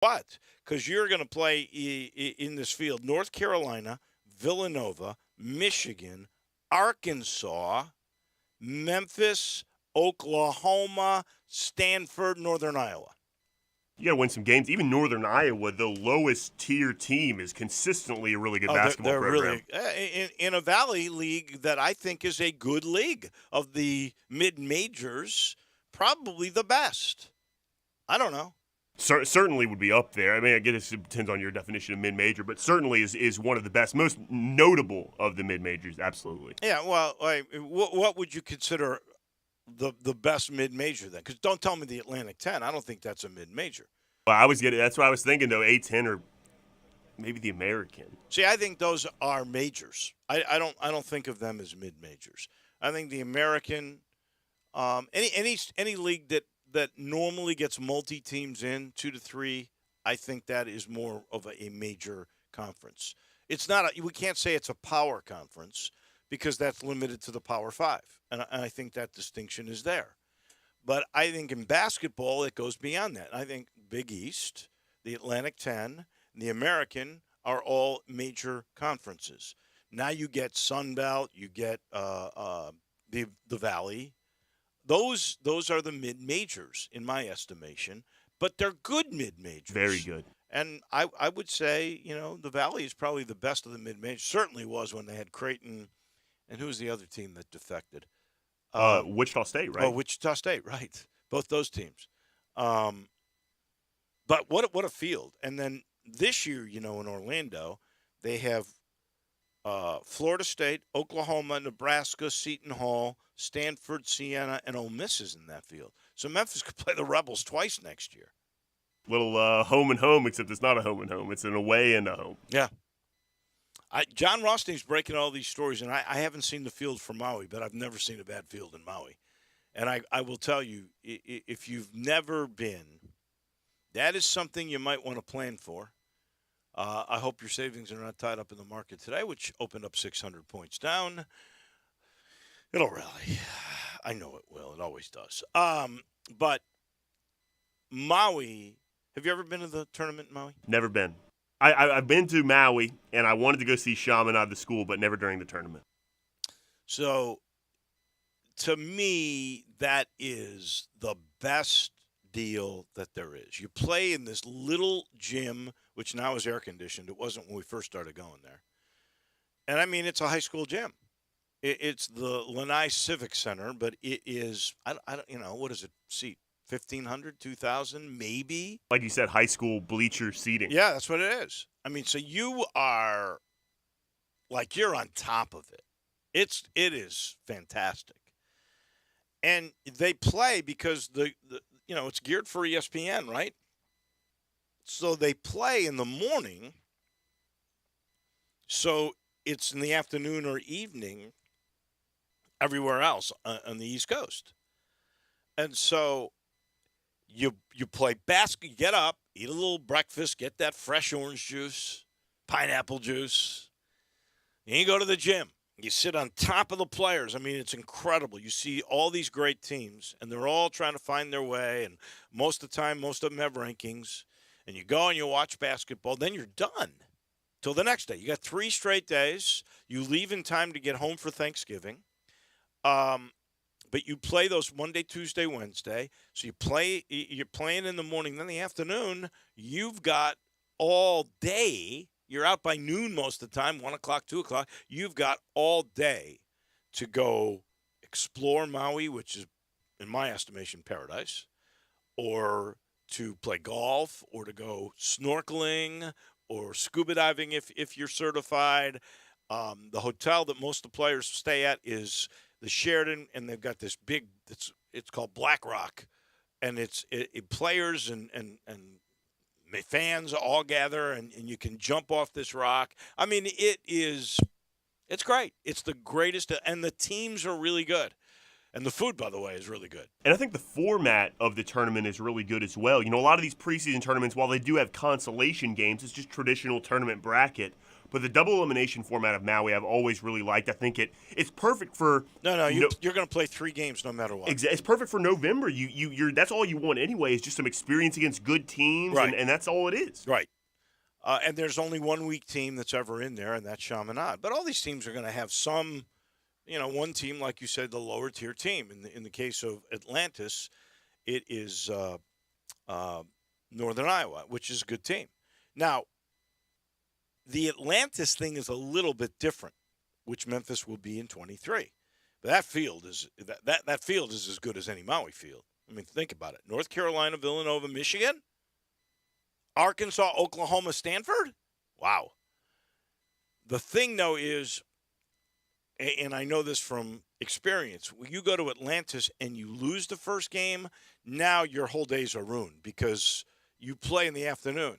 But because you're going to play in this field, North Carolina, Villanova, Michigan, Arkansas, Memphis, Oklahoma, Stanford, Northern Iowa. You got to win some games. Even Northern Iowa, the lowest tier team, is consistently a really good Oh, basketball they're program. really in a Valley League that I think is a good league of the mid majors, probably the best. I don't know. Certainly would be up there. I mean, I guess it depends on your definition of mid-major, but certainly is one of the best, most notable of the mid-majors. Absolutely. Yeah, well, what would you consider the best mid major then? Because don't tell me the Atlantic 10. I don't think that's a mid major. Well, I was getting. That's what I was thinking though. A10 or maybe the American. See, I think those are majors. I don't think of them as mid majors. I think the American, any league that normally gets multi teams in 2 to 3, I think that is more of a major conference. It's not. We can't say it's a power conference because that's limited to the Power Five, and I think that distinction is there. But I think in basketball, it goes beyond that. I think Big East, the Atlantic 10, and the American are all major conferences. Now you get Sun Belt, you get the Valley. Those are the mid majors in my estimation, but they're good mid Very majors. good. And I would say, the Valley is probably the best of the mid majors. Certainly was when they had Creighton, and who was the other team that defected? Wichita State, Oh, right? Wichita State, right? Both those teams. Um, but what a field! And then this year, in Orlando, they have Florida State, Oklahoma, Nebraska, Seton Hall, Stanford, Siena, and Ole Miss is in that field. So Memphis could play the Rebels twice next year. Little home and home, except it's not a home and home. It's an away and a home. Yeah. John Rothstein's breaking all these stories, and I haven't seen the field for Maui, but I've never seen a bad field in Maui. And I will tell you, if you've never been, that is something you might want to plan for. I hope your savings are not tied up in the market today, which opened up 600 points down. It'll rally. I know it will. It always does. But Maui, have you ever been to the tournament in Maui? Never been. I've been to Maui, and I wanted to go see Shaman out of the school, but never during the tournament. So, to me, that is the best deal that there is. You play in this little gym, which now is air conditioned. It wasn't when we first started going there. And I mean, it's a high school gym. It's the Lanai Civic Center, but it is, I don't, what does it seat? 1,500, 2,000, maybe? Like you said, high school bleacher seating. Yeah, that's what it is. I mean, so you are, like, you're on top of it. It is fantastic. And they play because it's geared for ESPN, right? So they play in the morning. So it's in the afternoon or evening everywhere else on the East Coast. And so you play basketball, get up, eat a little breakfast, get that fresh orange juice, pineapple juice, and you go to the gym. You sit on top of the players. I mean, it's incredible. You see all these great teams, and they're all trying to find their way. And most of the time, most of them have rankings. And you go and you watch basketball. Then you're done till the next day. You got 3 straight days. You leave in time to get home for Thanksgiving. But you play those Monday, Tuesday, Wednesday. So you're playing in the morning. Then the afternoon, you've got all day. You're out by noon most of the time, 1 o'clock, 2 o'clock. You've got all day to go explore Maui, which is, in my estimation, paradise, or to play golf, or to go snorkeling, or scuba diving if you're certified. The hotel that most of the players stay at is the Sheraton, and they've got this big, it's called Black Rock, and it's players and fans all gather, and you can jump off this rock. I mean, it's great. It's the greatest, and the teams are really good. And the food, by the way, is really good. And I think the format of the tournament is really good as well. A lot of these preseason tournaments, while they do have consolation games, it's just traditional tournament bracket. But the double elimination format of Maui, I've always really liked. I think it's perfect for No, you're going to play 3 games no matter what. It's perfect for November. You're that's all you want anyway is just some experience against good teams, Right. and that's all it is. Right. And there's only one weak team that's ever in there, and that's Chaminade. But all these teams are going to have some, one team, like you said, the lower tier team. In the case of Atlantis, it is Northern Iowa, which is a good team. Now, the Atlantis thing is a little bit different, which Memphis will be in 23. But that field is that field is as good as any Maui field. I mean, think about it: North Carolina, Villanova, Michigan, Arkansas, Oklahoma, Stanford. Wow. The thing, though, is, and I know this from experience, when you go to Atlantis and you lose the first game, now your whole days are ruined because you play in the afternoon.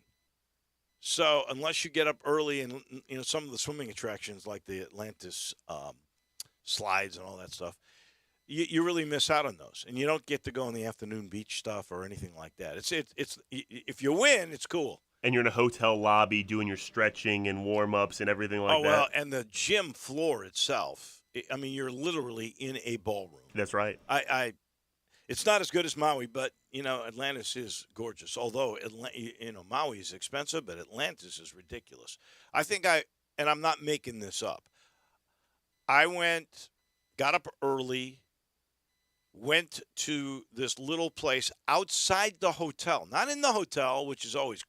So unless you get up early and, some of the swimming attractions like the Atlantis slides and all that stuff, you really miss out on those. And you don't get to go on the afternoon beach stuff or anything like that. It's if you win, it's cool. And you're in a hotel lobby doing your stretching and warm-ups and everything like that. Oh, well, and the gym floor itself, I mean, you're literally in a ballroom. That's right. It's not as good as Maui, but, Atlantis is gorgeous. Although, Maui is expensive, but Atlantis is ridiculous. And I'm not making this up. I got up early, went to this little place outside the hotel, not in the hotel, which is always,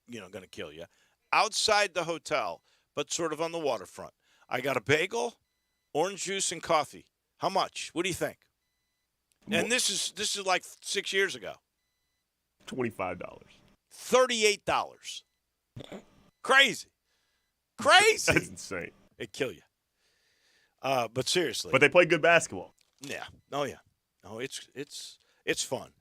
going to kill you, outside the hotel, but sort of on the waterfront. I got a bagel, orange juice, and coffee. How much? What do you think? And this is like 6 years ago. $25. $38. Crazy. Crazy. That's insane. It'd kill you. But seriously. But they play good basketball. Yeah. Oh, yeah. No, it's fun.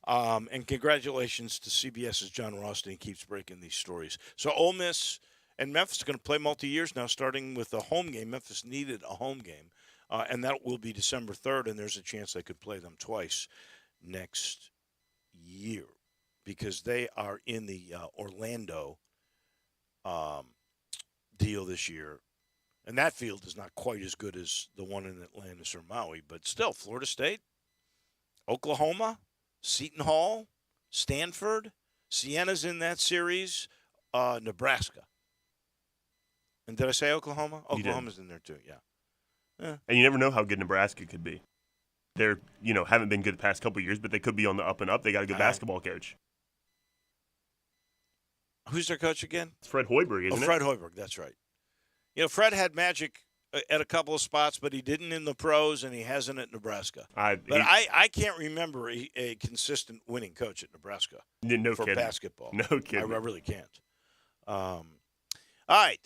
And congratulations to CBS's John Roston. He keeps breaking these stories. So Ole Miss and Memphis are going to play multi-years now, starting with a home game. Memphis needed a home game. And that will be December 3rd, and there's a chance they could play them twice next year because they are in the Orlando deal this year. And that field is not quite as good as the one in Atlantis or Maui, but still, Florida State, Oklahoma, Seton Hall, Stanford, Siena's in that series, Nebraska. And did I say Oklahoma? Oklahoma's in there too, yeah. And you never know how good Nebraska could be. They're, haven't been good the past couple of years, but they could be on the up and up. They got a good basketball coach. Who's their coach again? It's Fred Hoiberg, isn't it? Fred Hoiberg, that's right. Fred had magic at a couple of spots, but he didn't in the pros, and he hasn't at Nebraska. I can't remember a consistent winning coach at Nebraska for kidding. basketball. No kidding. I really can't. All right.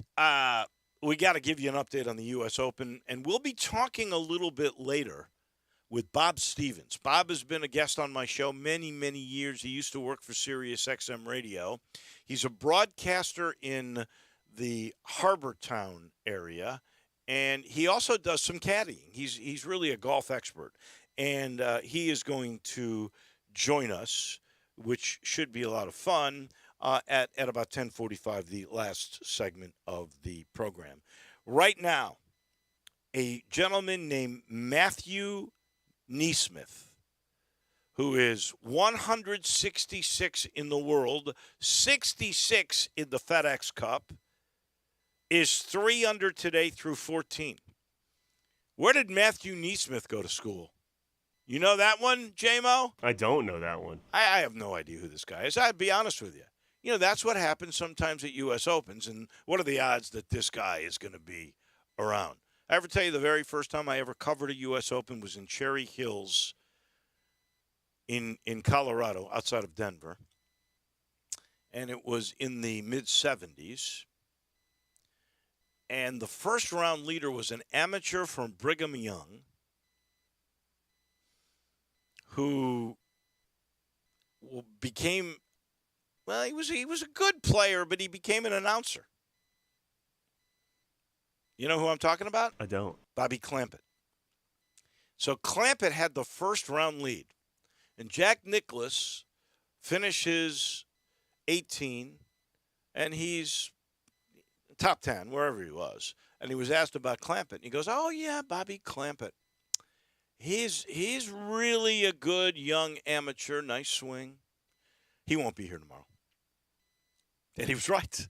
We got to give you an update on the U.S. Open, and we'll be talking a little bit later with Bob Stevens. Bob has been a guest on my show many, many years. He used to work for Sirius XM Radio. He's a broadcaster in the Harbortown area, and he also does some caddying. He's really a golf expert, and he is going to join us, which should be a lot of fun, at about 10:45, the last segment of the program. Right now, a gentleman named Matthew Neesmith, who is 166 in the world, 66 in the FedEx Cup, is 3 under today through 14. Where did Matthew Neesmith go to school? You know that one, J-Mo? I don't know that one. I have no idea who this guy is. I'd be honest with you. That's what happens sometimes at U.S. Opens, and what are the odds that this guy is going to be around? I ever tell you the very first time I ever covered a U.S. Open was in Cherry Hills in Colorado, outside of Denver, and it was in the mid-'70s. And the first round leader was an amateur from Brigham Young who became, well, he was a good player, but he became an announcer. You know who I'm talking about? I don't. Bobby Clampett. So Clampett had the first round lead, and Jack Nicklaus finishes 18, and he's top 10, wherever he was. And he was asked about Clampett. He goes, "Oh yeah, Bobby Clampett. He's really a good young amateur, nice swing. He won't be here tomorrow." And he was right.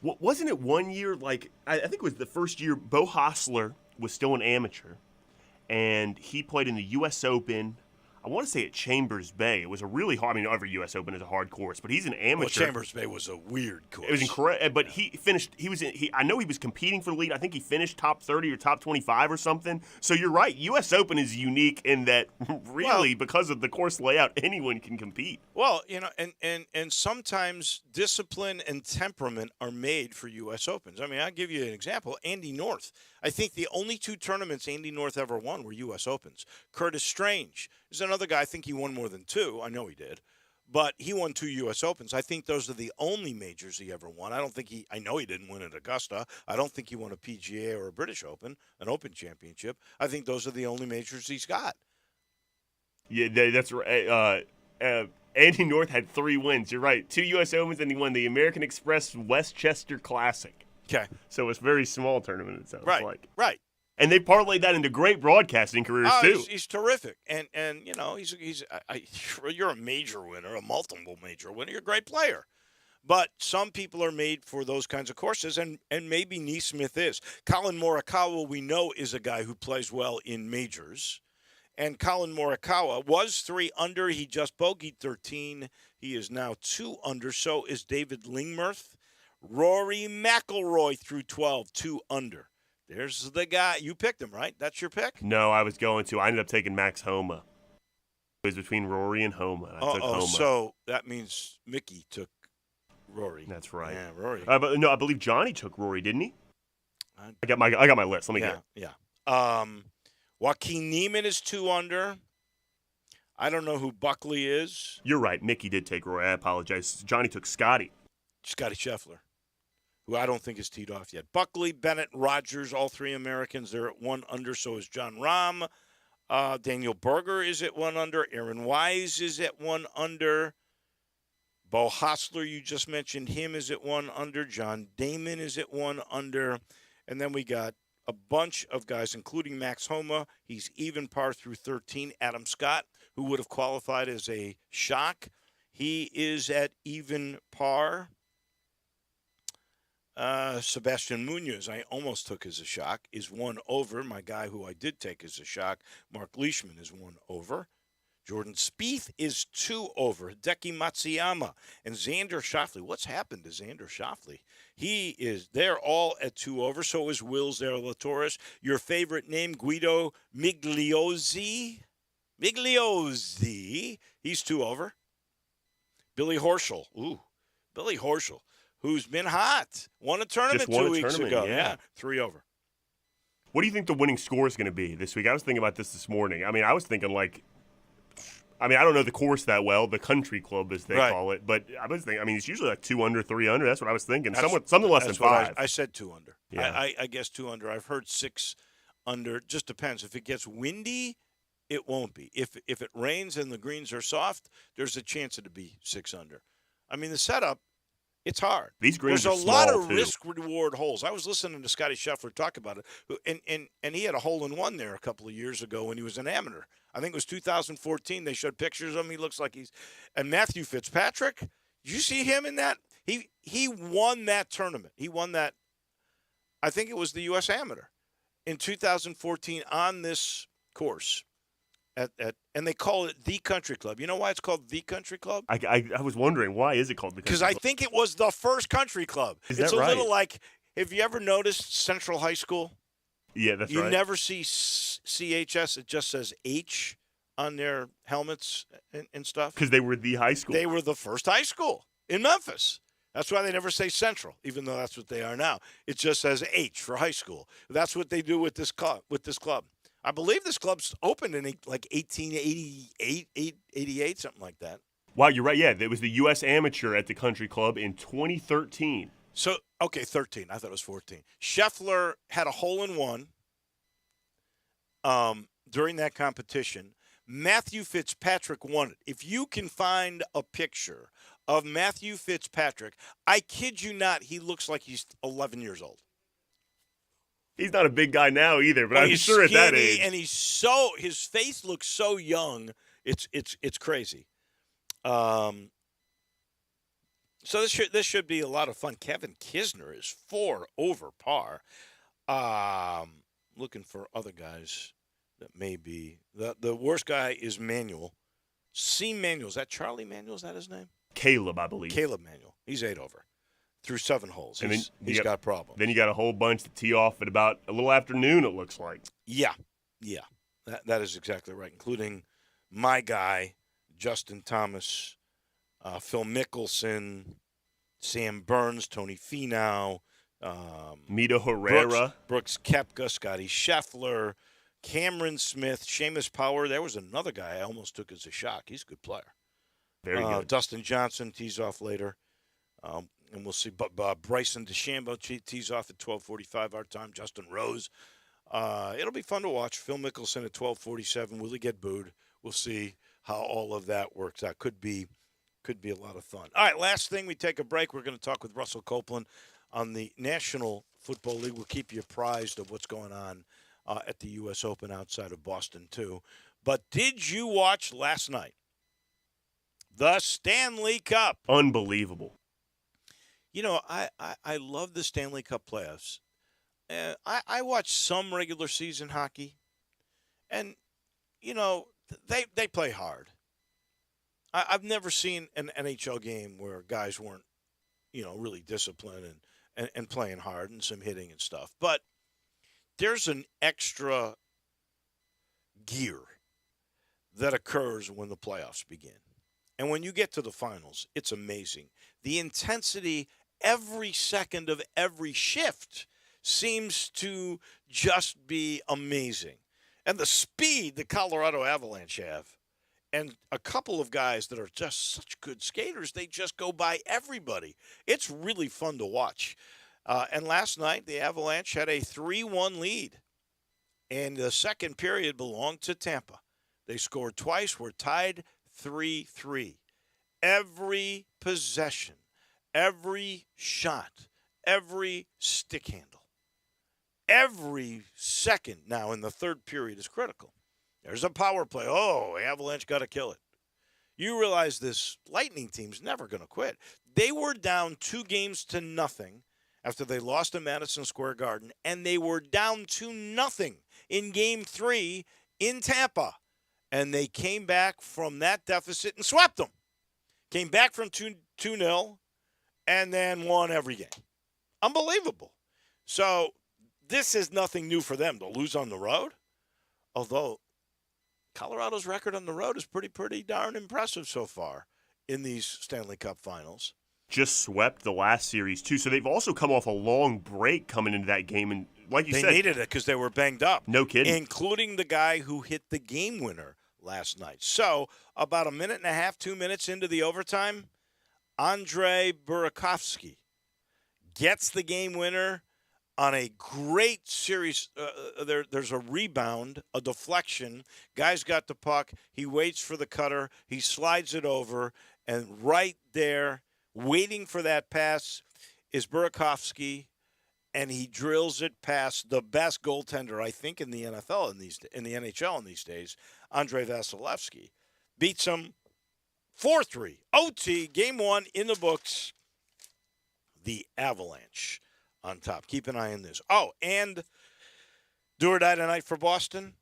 Wasn't it one year, like, I think it was the first year, Bo Hostler was still an amateur, and he played in the U.S. Open. I want to say at Chambers Bay. It was a really hard. I mean, every U.S. Open is a hard course, but he's an amateur. Well, Chambers Bay was a weird course. It was incredible, but he finished. He was. I know he was competing for the lead. I think he finished top 30 or top 25 or something. So you're right. U.S. Open is unique in that, really, because of the course layout, anyone can compete. Well, and sometimes discipline and temperament are made for U.S. Opens. I mean, I'll give you an example. Andy North. I think the only 2 tournaments Andy North ever won were U.S. Opens. Curtis Strange is another guy. I think he won more than 2. I know he did. But he won 2 U.S. Opens. I think those are the only majors he ever won. I know he didn't win at Augusta. I don't think he won a PGA or a British Open, an Open Championship. I think those are the only majors he's got. Yeah, that's right. Andy North had 3 wins. You're right. 2 U.S. Opens, and he won the American Express Westchester Classic. Okay. So it's a very small tournament, it sounds like. Right. And they parlayed that into great broadcasting careers, too. He's terrific. And you're a major winner, a multiple major winner. You're a great player. But some people are made for those kinds of courses, and maybe Neesmith is. Colin Morikawa, we know, is a guy who plays well in majors. And Colin Morikawa was 3 under. He just bogeyed 13. He is now 2 under. So is David Lingmerth. Rory McIlroy through 12, 2 under. There's the guy. You picked him, right? That's your pick? No, I was going to. I ended up taking Max Homa. It was between Rory and Homa. I took Homa. So that means Mickey took Rory. That's right. Yeah, Rory. But no, I believe Johnny took Rory, didn't he? I got my list. Let me get it. Yeah. Joaquin Niemann is 2 under. I don't know who Buckley is. You're right. Mickey did take Rory. I apologize. Johnny took Scotty Scheffler, who I don't think is teed off yet. Buckley, Bennett, Rogers, all 3 Americans. They're at 1 under. So is John Rahm. Daniel Berger is at 1 under. Aaron Wise is at 1 under. Bo Hostler, you just mentioned him, is at 1 under. John Damon is at 1 under. And then we got a bunch of guys, including Max Homa. He's even par through 13. Adam Scott, who would have qualified as a shock. He is at even par. Sebastian Munoz, I almost took as a shock, is 1 over. My guy who I did take as a shock, Mark Leishman, is 1 over. Jordan Spieth is 2 over. Hideki Matsuyama and Xander Schauffele. What's happened to Xander Schauffele? They're all at 2 over. So is Will Zalatoris. Your favorite name, Guido Migliozzi. He's 2 over. Billy Horschel. Billy Horschel, who's been hot. Won a tournament 2 weeks ago. Yeah, 3 over. What do you think the winning score is going to be this week? I was thinking about this morning. I mean, I was thinking I don't know the course that well, the country club as they call it, but I was thinking, it's usually like 2 under, 3 under. That's what I was thinking. Something less than 5. I said 2 under. Yeah. I guess 2 under. I've heard 6 under. Just depends. If it gets windy, it won't be. If it rains and the greens are soft, there's a chance it'll be 6 under. I mean, the setup, it's hard. These greens There's are a lot small, of too. risk-reward holes. I was listening to Scotty Scheffler talk about it, and he had a hole-in-one there a couple of years ago when he was an amateur. I think it was 2014. They showed pictures of him. He looks like he's – and Matthew Fitzpatrick, did you see him in that? He won that tournament. He won that – I think it was the U.S. Amateur in 2014 on this course. And they call it the Country Club. You know why it's called the Country Club? I was wondering, why is it called the Country Club? Because I think it was the first country club. It's a little like, have you ever noticed Central High School? Yeah, that's right. You never see CHS. It just says H on their helmets and stuff. Because they were the high school. They were the first high school in Memphis. That's why they never say Central, even though that's what they are now. It just says H for high school. That's what they do with this club. I believe this club's opened in like 1888, 88, something like that. Wow, you're right. Yeah, it was the U.S. Amateur at the Country Club in 2013. So, okay, 13. I thought it was 14. Scheffler had a hole-in-one during that competition. Matthew Fitzpatrick won it. If you can find a picture of Matthew Fitzpatrick. I kid you not, he looks like he's 11 years old. He's not a big guy now either, but Oh, I'm he's sure at that skinny, age. and his face looks so young. It's crazy. So this should be a lot of fun. Kevin Kisner is 4 over par. Looking for other guys that may be the worst guy is Manuel. C. Manuel, is that Charlie Manuel? Is that his name? Caleb, I believe. Caleb Manuel. He's 8 over through 7 holes. And He's got problems. Then you got a whole bunch to tee off at about a little after noon, it looks like. Yeah. That is exactly right, including my guy, Justin Thomas, Phil Mickelson, Sam Burns, Tony Finau, Mito Herrera. Brooks Koepka, Scotty Scheffler, Cameron Smith, Seamus Power. There was another guy I almost took as a shock. He's a good player. Very good. Dustin Johnson tees off later. And we'll see. But Bryson DeChambeau tees off at 12:45 our time. Justin Rose. It'll be fun to watch. Phil Mickelson at 12:47. Will he get booed? We'll see how all of that works out. Could be a lot of fun. All right, last thing, we take a break. We're going to talk with Russell Copeland on the National Football League. We'll keep you apprised of what's going on at the U.S. Open outside of Boston, too. But did you watch last night the Stanley Cup? Unbelievable. You know, I love the Stanley Cup playoffs. I watch some regular season hockey, and, you know, they play hard. I've never seen an NHL game where guys weren't, really disciplined and playing hard and some hitting and stuff. But there's an extra gear that occurs when the playoffs begin. And when you get to the finals, it's amazing. The intensity every second of every shift seems to just be amazing. And the speed the Colorado Avalanche have, and a couple of guys that are just such good skaters, they just go by everybody. It's really fun to watch. And last night, the Avalanche had a 3-1 lead, and the second period belonged to Tampa. They scored twice, were tied 3-3. Every possession, every shot, every stick handle, every second now in the third period is critical. There's a power play. Oh, Avalanche got to kill it. You realize this Lightning team's never going to quit. They were down 2-0 after they lost to Madison Square Garden, and they were down 2-0 in Game 3 in Tampa. And they came back from that deficit and swept them. Came back from 2-0 and then won every game. Unbelievable. So this is nothing new for them to lose on the road, although Colorado's record on the road is pretty darn impressive so far in these Stanley Cup finals. Just swept the last series, too. So they've also come off a long break coming into that game. And like you said, they needed it because they were banged up. No kidding. Including the guy who hit the game winner last night. So about 1.5 minutes, 2 minutes into the overtime, Andrei Burakovsky gets the game winner on a great series. There's a rebound, a deflection. Guy's got the puck. He waits for the cutter. He slides it over. And right there, waiting for that pass, is Burakovsky. And he drills it past the best goaltender, I think, in the NFL in the NHL in these days, Andrei Vasilevsky. Beats him 4-3. OT, game 1 in the books. The Avalanche on top. Keep an eye on this. Oh, and do or die tonight for Boston.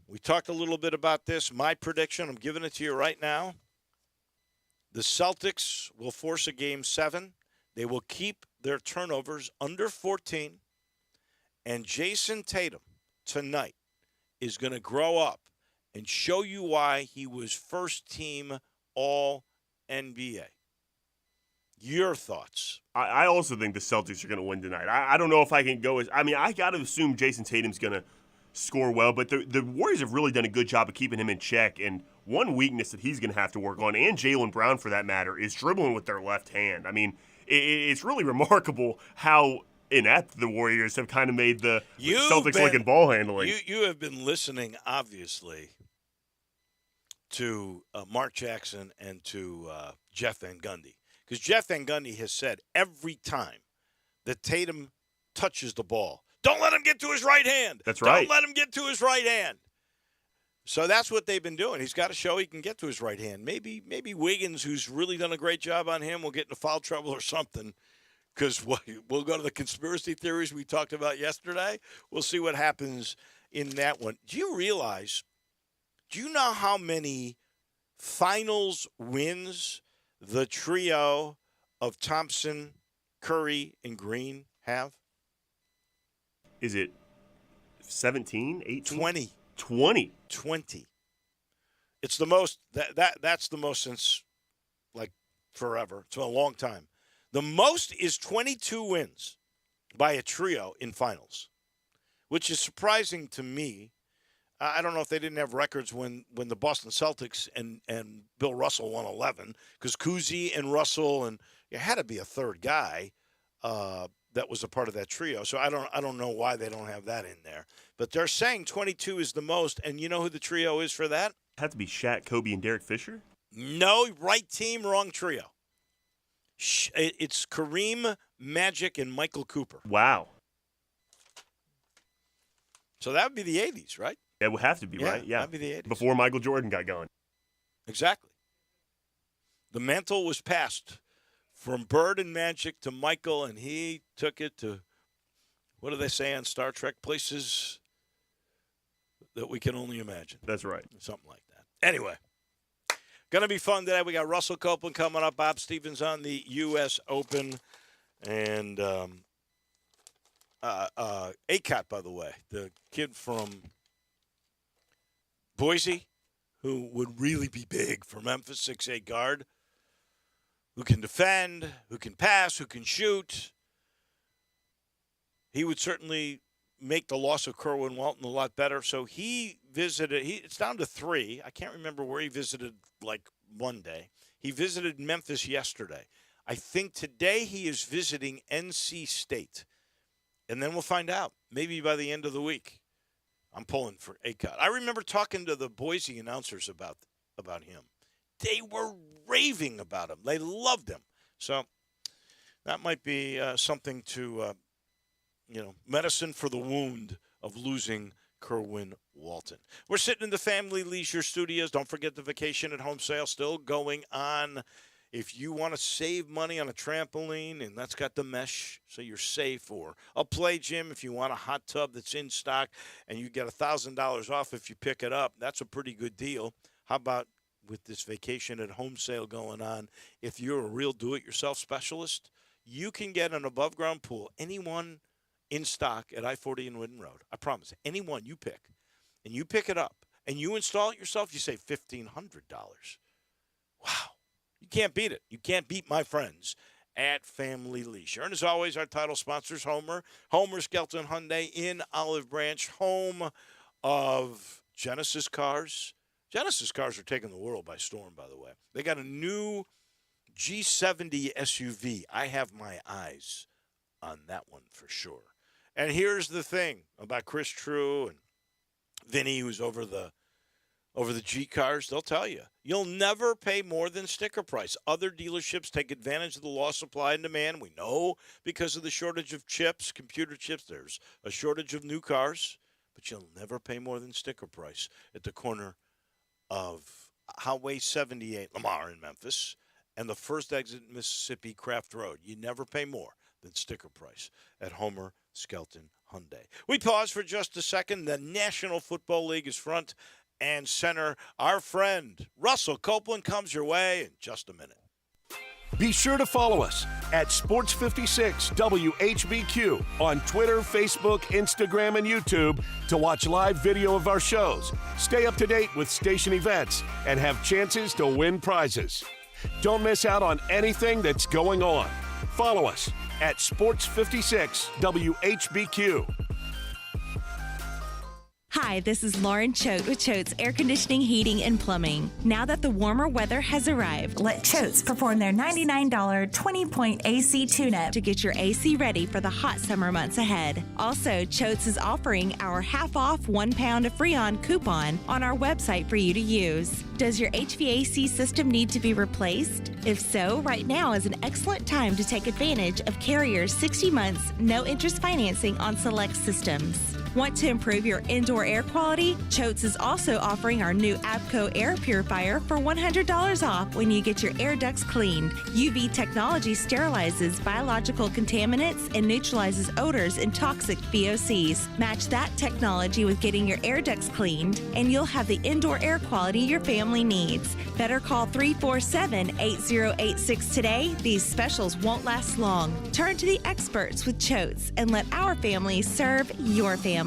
We talked a little bit about this. My prediction, I'm giving it to you right now. The Celtics will force a Game 7. They will keep their turnovers under 14. And Jason Tatum tonight is going to grow up and show you why he was first team All-NBA. Your thoughts? I also think the Celtics are going to win tonight. I don't know if I can go as – I mean, I got to assume Jason Tatum's going to score well, but the Warriors have really done a good job of keeping him in check. And one weakness that he's going to have to work on, and Jaylen Brown for that matter, is dribbling with their left hand. I mean, it's really remarkable how inept the Warriors have kind of made the Celtics look in ball handling. You have been listening, obviously, to Mark Jackson and to Jeff Van Gundy, Because Jeff Van Gundy has said every time that Tatum touches the ball, don't let him get to his right hand. That's right. Don't let him get to his right hand. So that's what they've been doing. He's got to show he can get to his right hand. Maybe Wiggins, who's really done a great job on him, will get into foul trouble or something. Because we'll go to the conspiracy theories we talked about yesterday. We'll see what happens in that one. Do you know how many finals wins the trio of Thompson, Curry, and Green have? Is it 17, 18? 20. 20. It's the most, that's the most since, like, forever. It's been a long time. The most is 22 wins by a trio in finals, which is surprising to me. I don't know if they didn't have records when the Boston Celtics and Bill Russell won 11, because Cousy and Russell, and it had to be a third guy that was a part of that trio. So I don't know why they don't have that in there. But they're saying 22 is the most, and you know who the trio is for that? It had to be Shaq, Kobe, and Derek Fisher? No, right team, wrong trio. It's Kareem, Magic, and Michael Cooper. Wow. So that would be the 80s, right? It would have to be, right? Yeah. That'd be the 80s. Before Michael Jordan got going. Exactly. The mantle was passed from Bird and Magic to Michael, and he took it to, what do they say on Star Trek? Places that we can only imagine. That's right. Something like that. Anyway, going to be fun today. We got Russell Copeland coming up, Bob Stevens on the U.S. Open, and ACOT, by the way, the kid from Boise, who would really be big for Memphis, 6'8" guard, who can defend, who can pass, who can shoot. He would certainly make the loss of Kerwin Walton a lot better. So he visited, it's down to 3. I can't remember where he visited, like, one day. He visited Memphis yesterday. I think today he is visiting NC State. And then we'll find out, maybe by the end of the week. I'm pulling for ACOT. I remember talking to the Boise announcers about him. They were raving about him. They loved him. So that might be something to, medicine for the wound of losing Kerwin Walton. We're sitting in the Family Leisure Studios. Don't forget the vacation at home sale still going on. If you want to save money on a trampoline, and that's got the mesh so you're safe, or a play gym if you want a hot tub that's in stock and you get $1,000 off if you pick it up, that's a pretty good deal. How about with this vacation at home sale going on, if you're a real do-it-yourself specialist, you can get an above-ground pool, anyone in stock at I-40 and Whidden Road. I promise, anyone you pick, and you pick it up, and you install it yourself, you save $1,500. Wow. You can't beat it. You can't beat my friends at Family Leisure. And as always, our title sponsors, Homer Skelton Hyundai in Olive Branch, home of Genesis Cars. Genesis Cars are taking the world by storm, by the way. They got a new G70 SUV. I have my eyes on that one for sure. And here's the thing about Chris True and Vinny, who's over the G cars. They'll tell you, you'll never pay more than sticker price. Other dealerships take advantage of the law of supply and demand. We know because of the shortage of chips, computer chips, there's a shortage of new cars, but you'll never pay more than sticker price at the corner of Highway 78, Lamar in Memphis, and the first exit Mississippi Craft Road. You never pay more than sticker price at Homer Skelton Hyundai. We pause for just a second. The National Football League is front and center. Our friend Russell Copeland comes your way in just a minute. Be sure to follow us at Sports56 WHBQ on Twitter, Facebook, Instagram, and YouTube to watch live video of our shows, stay up to date with station events, and have chances to win prizes. Don't miss out on anything that's going on. Follow us at Sports56 WHBQ. Hi, this is Lauren Choate with Choate's Air Conditioning, Heating, and Plumbing. Now that the warmer weather has arrived, let Choate's perform their $99 20-point AC tune-up to get your AC ready for the hot summer months ahead. Also, Choate's is offering our half-off 1 pound of Freon coupon on our website for you to use. Does your HVAC system need to be replaced? If so, right now is an excellent time to take advantage of Carrier's 60 months, no-interest financing on select systems. Want to improve your indoor air quality? Choate's is also offering our new Abco air purifier for $100 off when you get your air ducts cleaned. UV technology sterilizes biological contaminants and neutralizes odors and toxic VOCs. Match that technology with getting your air ducts cleaned, and you'll have the indoor air quality your family needs. Better call 347-8086 today. These specials won't last long. Turn to the experts with Choate's and let our family serve your family.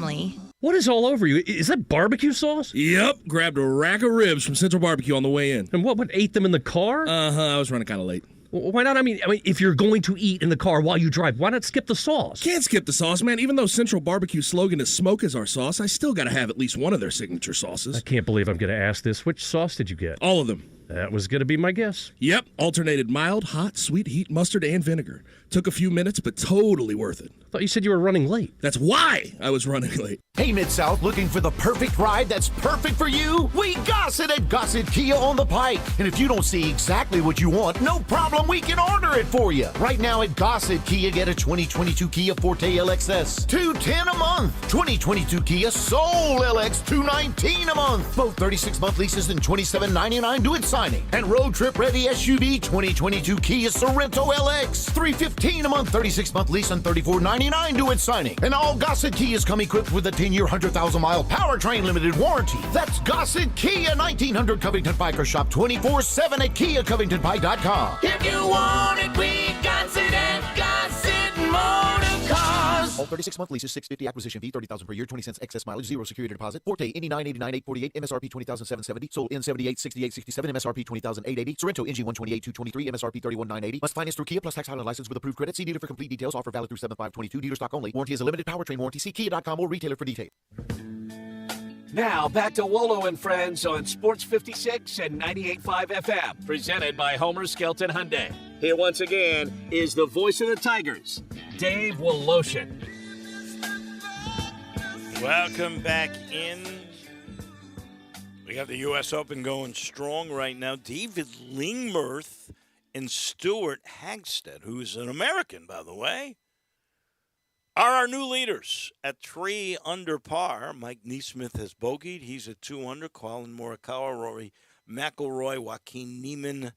What is all over you? Is that barbecue sauce? Yep, grabbed a rack of ribs from Central Barbecue on the way in. And what ate them in the car? I was running kind of late. Why not? I mean, if you're going to eat in the car while you drive, why not skip the sauce? Can't skip the sauce, man. Even though Central Barbecue's slogan is smoke is our sauce, I still got to have at least one of their signature sauces. I can't believe I'm going to ask this. Which sauce did you get? All of them. That was going to be my guess. Yep, alternated mild, hot, sweet heat, mustard, and vinegar. Took a few minutes, but totally worth it. I thought you said you were running late. That's why I was running late. Hey, Mid-South, looking for the perfect ride that's perfect for you? We got it at Gossett Kia on the Pike. And if you don't see exactly what you want, no problem, we can order it for you. Right now at Gossett Kia, get a 2022 Kia Forte LXS, $210 a month. 2022 Kia Soul LX, $219 a month. Both 36-month leases and $27.99 due at signing. And road trip ready SUV 2022 Kia Sorrento LX, $315 a month, 36-month lease and $34.99 due at signing. And all Gossett Kias come equipped with a 10-year, 100,000-mile powertrain limited warranty. That's Gossett Kia, 1900 Covington Biker Shop, 24/7 at KiaCovingtonPike.com. If you want it, we got it at Gossett Motor Cars. All 36-month leases, $650 acquisition fee, $30,000 per year, 20 cents excess mileage, 0 security deposit. Forte, Indy 989, 848, MSRP 20,770. Sold in 78, 68, 67, MSRP 20,880. Sorrento, NG 128, 223, MSRP 31,980. Must finance through Kia plus tax Highland license with approved credit. See dealer for complete details. Offer valid through 7/5/22. Dealer stock only. Warranty is a limited powertrain warranty. See Kia.com or retailer for details. Now back to Wolo and Friends on Sports 56 and 98.5 FM, presented by Homer Skelton Hyundai. Here once again is the voice of the Tigers, Dave Woloshin. Welcome back in. We got the U.S. Open going strong right now. David Lingmerth and Stuart Hagstead, who's an American, by the way, are our new leaders at 3 under par. Mike Neesmith has bogeyed. He's at 2 under. Colin Morikawa, Rory McIlroy, Joaquin Niemann,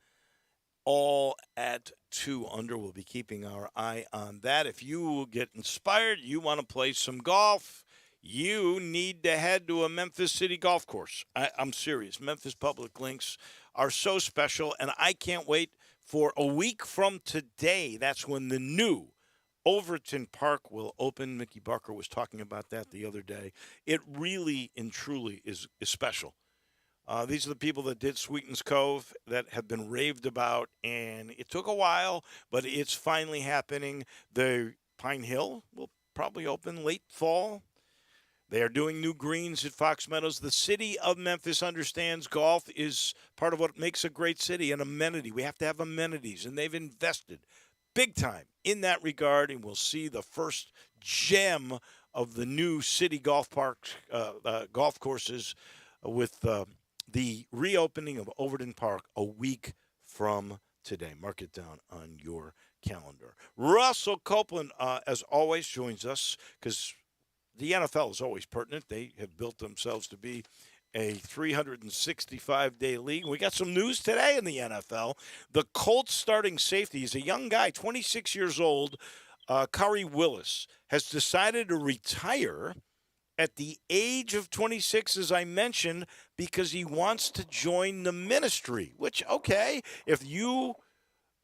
all at 2 under. We'll be keeping our eye on that. If you get inspired, you want to play some golf, you need to head to a Memphis City golf course. I'm serious. Memphis Public Links are so special, and I can't wait for a week from today. That's when the new Overton Park will open. Mickey Barker was talking about that the other day. It really and truly is special. These are the people that did Sweetens Cove that have been raved about, and it took a while, but it's finally happening. The Pine Hill will probably open late fall. They are doing new greens at Fox Meadows. The city of Memphis understands golf is part of what makes a great city, an amenity. We have to have amenities, and they've invested big time in that regard, and we'll see the first gem of the new city golf park, golf courses with the reopening of Overton Park a week from today. Mark it down on your calendar. Russell Copeland, as always, joins us because the NFL is always pertinent. They have built themselves to be a 365-day league. We got some news today in the NFL. The Colts starting safety is a young guy, 26 years old. Khari Willis has decided to retire at the age of 26, as I mentioned, because he wants to join the ministry, which, okay, if you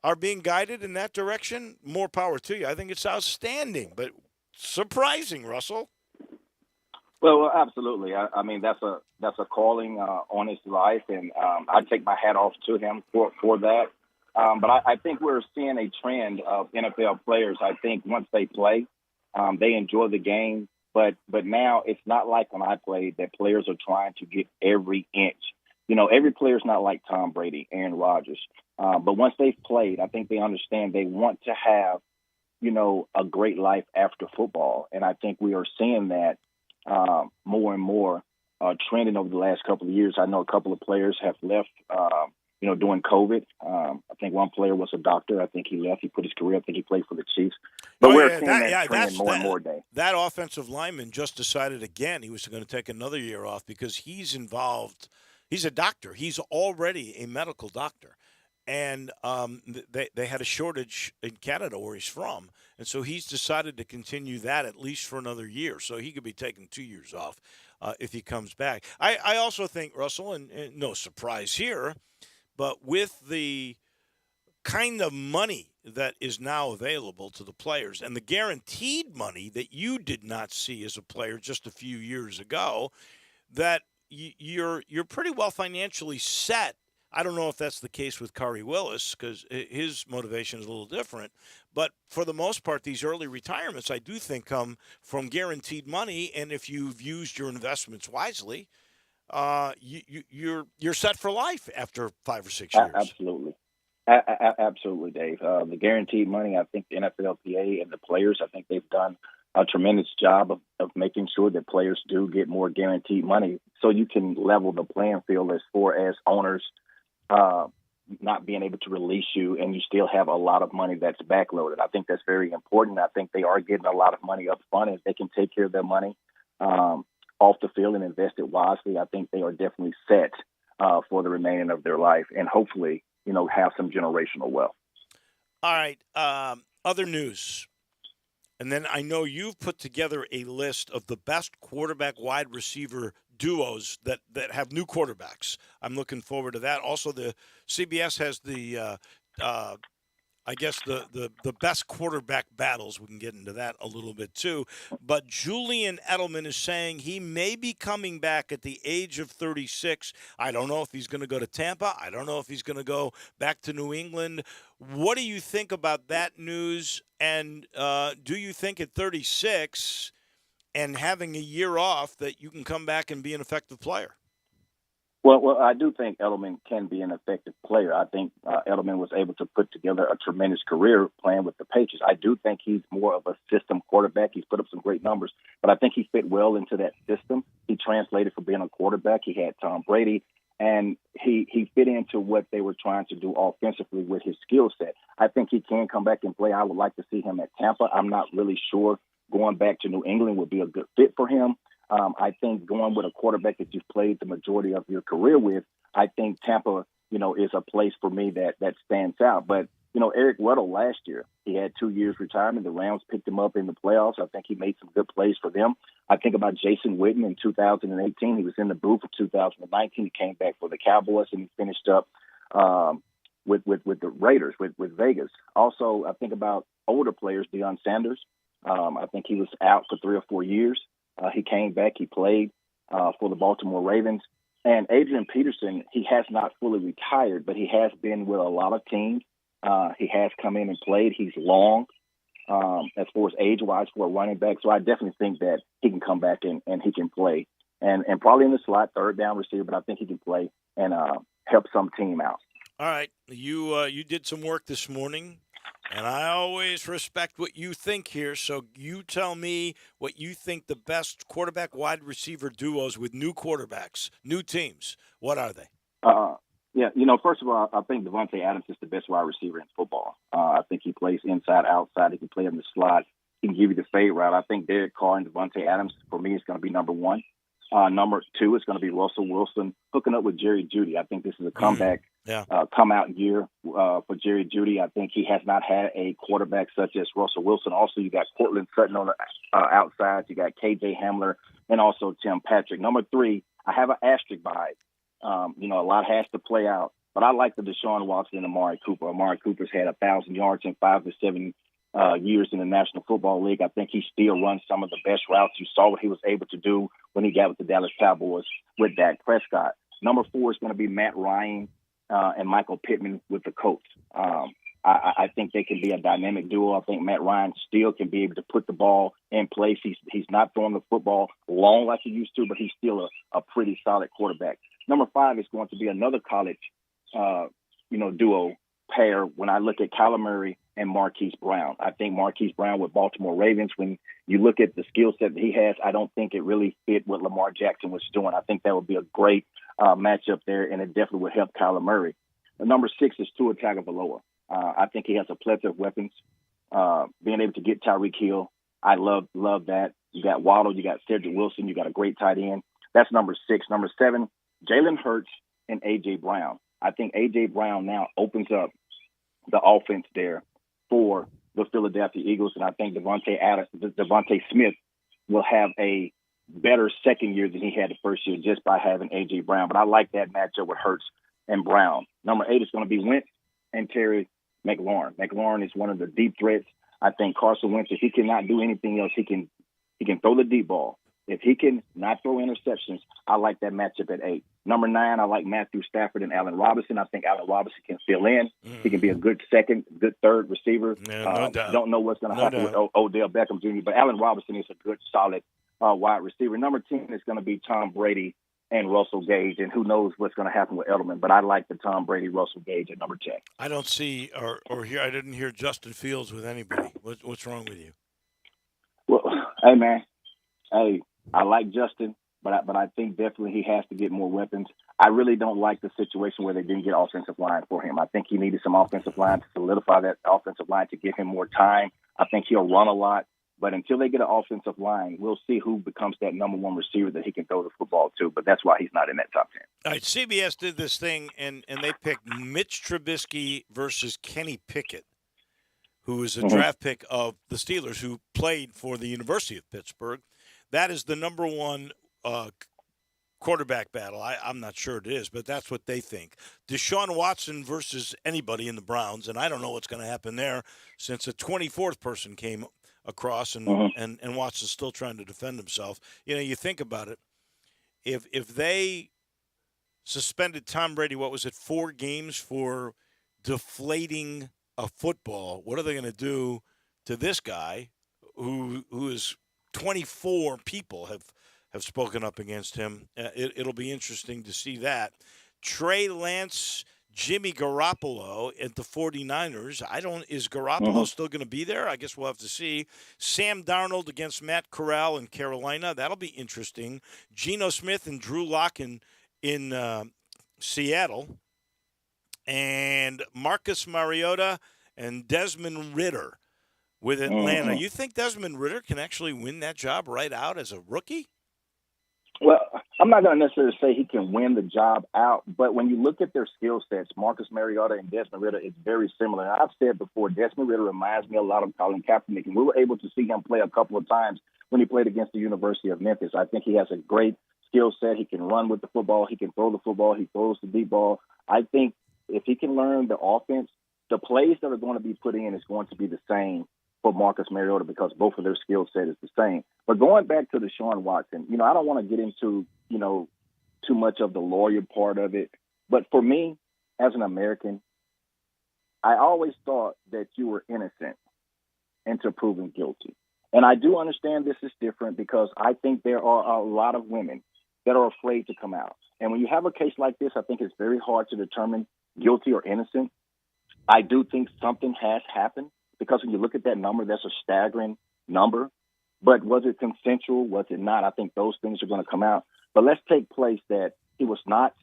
are being guided in that direction, more power to you. I think it's outstanding, but surprising, Russell. Well, absolutely. I mean, that's a calling on his life, and I take my hat off to him for that. But I think we're seeing a trend of NFL players. I think once they play, they enjoy the game. But now it's not like when I played that players are trying to get every inch. Every player's not like Tom Brady, Aaron Rodgers. But once they've played, I think they understand they want to have, a great life after football. And I think we are seeing that more and more trending over the last couple of years. I know a couple of players have left, during COVID. I think one player was a doctor. I think he left. He put his career. I think he played for the Chiefs. But we're seeing that trend more and more day. That offensive lineman just decided again he was going to take another year off because he's involved. He's a doctor. He's already a medical doctor. And they had a shortage in Canada where he's from. And so he's decided to continue that at least for another year. So he could be taking 2 years off if he comes back. I also think, Russell, and no surprise here, but with the kind of money that is now available to the players and the guaranteed money that you did not see as a player just a few years ago, that you're pretty well financially set. I don't know if that's the case with Khari Willis because his motivation is a little different. But for the most part, these early retirements, I do think, come from guaranteed money. And if you've used your investments wisely, you're set for life after 5 or 6 years. Absolutely. Absolutely, Dave. The guaranteed money, I think the NFLPA and the players, I think they've done a tremendous job of making sure that players do get more guaranteed money so you can level the playing field as far as owners not being able to release you and you still have a lot of money that's backloaded. I think that's very important. I think they are getting a lot of money up front. If they can take care of their money off the field and invest it wisely, I think they are definitely set for the remaining of their life and hopefully, have some generational wealth. All right. Other news. And then I know you've put together a list of the best quarterback wide receiver duos that have new quarterbacks. I'm looking forward to that. Also, the CBS has the best quarterback battles. We can get into that a little bit too. But Julian Edelman is saying he may be coming back at the age of 36. I don't know if he's going to go to Tampa. I don't know if he's going to go back to New England. What do you think about that news? And do you think at 36 and having a year off that you can come back and be an effective player? Well, I do think Edelman can be an effective player. I think Edelman was able to put together a tremendous career playing with the Patriots. I do think he's more of a system quarterback. He's put up some great numbers, but I think he fit well into that system. He translated for being a quarterback. He had Tom Brady, and he fit into what they were trying to do offensively with his skill set. I think he can come back and play. I would like to see him at Tampa. I'm not really sure going back to New England would be a good fit for him. I think going with a quarterback that you've played the majority of your career with, I think Tampa, is a place for me that stands out. But, Eric Weddle last year, he had 2 years retirement. The Rams picked him up in the playoffs. I think he made some good plays for them. I think about Jason Witten in 2018. He was in the booth for 2019. He came back for the Cowboys, and he finished up with the Raiders, with Vegas. Also, I think about older players, Deion Sanders. I think he was out for 3 or 4 years. He came back. He played for the Baltimore Ravens. And Adrian Peterson, he has not fully retired, but he has been with a lot of teams. He has come in and played. He's long as far as age-wise for a running back. So I definitely think that he can come back and he can play. And probably in the slot, third down receiver, but I think he can play and help some team out. All right. You did some work this morning. And I always respect what you think here, so you tell me what you think the best quarterback-wide receiver duos with new quarterbacks, new teams. What are they? First of all, I think Devontae Adams is the best wide receiver in football. I think he plays inside, outside. He can play in the slot. He can give you the fade route. I think Derek Carr and Devontae Adams, for me, is going to be number one. Number two is going to be Russell Wilson hooking up with Jerry Jeudy. I think this is a comeback, come-out year for Jerry Jeudy. I think he has not had a quarterback such as Russell Wilson. Also, you got Cortland Sutton on the outside. You got K.J. Hamler and also Tim Patrick. Number three, I have an asterisk by it. A lot has to play out. But I like the Deshaun Watson and Amari Cooper. Amari Cooper's had 1,000 yards in 5 to 7 years in the National Football League. I think he still runs some of the best routes. You saw what he was able to do when he got with the Dallas Cowboys with Dak Prescott. Number four is going to be Matt Ryan and Michael Pittman with the Colts. I think they can be a dynamic duo. I think Matt Ryan still can be able to put the ball in place. He's not throwing the football long like he used to, but he's still a pretty solid quarterback. Number 5 is going to be another college, duo pair when I look at Kyler Murray and Marquise Brown. I think Marquise Brown with Baltimore Ravens, when you look at the skill set that he has, I don't think it really fit what Lamar Jackson was doing. I think that would be a great matchup there, and it definitely would help Kyler Murray. Number 6 is Tua Tagovailoa. I think he has a plethora of weapons. Being able to get Tyreek Hill, I love that. You got Waddle, you got Cedric Wilson, you got a great tight end. That's number 6. Number 7, Jalen Hurts and A.J. Brown. I think A.J. Brown now opens up the offense there for the Philadelphia Eagles, and I think Devontae Smith will have a better second year than he had the first year just by having A.J. Brown. But I like that matchup with Hurts and Brown. Number 8 is going to be Wentz and Terry McLaurin. McLaurin is one of the deep threats. I think Carson Wentz, if he cannot do anything else, he can throw the deep ball. If he can not throw interceptions, I like that matchup at 8. Number 9, I like Matthew Stafford and Allen Robinson. I think Allen Robinson can fill in. He can be a good second, good third receiver. No doubt. Don't know what's going to happen with Odell Beckham Jr., but Allen Robinson is a good, solid wide receiver. Number 10 is going to be Tom Brady and Russell Gage, and who knows what's going to happen with Edelman. But I like the Tom Brady, Russell Gage at number 10. I don't see or hear. I didn't hear Justin Fields with anybody. What's wrong with you? Well, hey man, I like Justin, but I think definitely he has to get more weapons. I really don't like the situation where they didn't get offensive line for him. I think he needed some offensive line to solidify that offensive line to give him more time. I think he'll run a lot. But until they get an offensive line, we'll see who becomes that number 1 receiver that he can throw the football to. But that's why he's not in that top 10. All right, CBS did this thing, and they picked Mitch Trubisky versus Kenny Pickett, who is a draft pick of the Steelers, who played for the University of Pittsburgh. That is the number 1 quarterback battle. I'm not sure it is, but that's what they think. Deshaun Watson versus anybody in the Browns, and I don't know what's going to happen there since a 24th person came across, and Watson's still trying to defend himself. You know, you think about it. If they suspended Tom Brady, 4 games for deflating a football, what are they going to do to this guy who is 24 people have spoken up against him? It'll be interesting to see that. Trey Lance, Jimmy Garoppolo at the 49ers. Is Garoppolo still going to be there? I guess we'll have to see. Sam Darnold against Matt Corral in Carolina. That'll be interesting. Geno Smith and Drew Lock in Seattle. And Marcus Mariota and Desmond Ridder with Atlanta. You think Desmond Ridder can actually win that job right out as a rookie? Well, I'm not going to necessarily say he can win the job out, but when you look at their skill sets, Marcus Mariota and Desmond Ridder, it's very similar. And I've said before, Desmond Ridder reminds me a lot of Colin Kaepernick, and we were able to see him play a couple of times when he played against the University of Memphis. I think he has a great skill set. He can run with the football. He can throw the football. He throws the deep ball. I think if he can learn the offense, the plays that are going to be put in is going to be the same for Marcus Mariota because both of their skill set is the same. But going back to Deshaun Watson, I don't want to get into, too much of the lawyer part of it. But for me, as an American, I always thought that you were innocent until proven guilty. And I do understand this is different because I think there are a lot of women that are afraid to come out. And when you have a case like this, I think it's very hard to determine guilty or innocent. I do think something has happened. Because when you look at that number, that's a staggering number. But was it consensual? Was it not? I think those things are going to come out. But let's take place that he was not.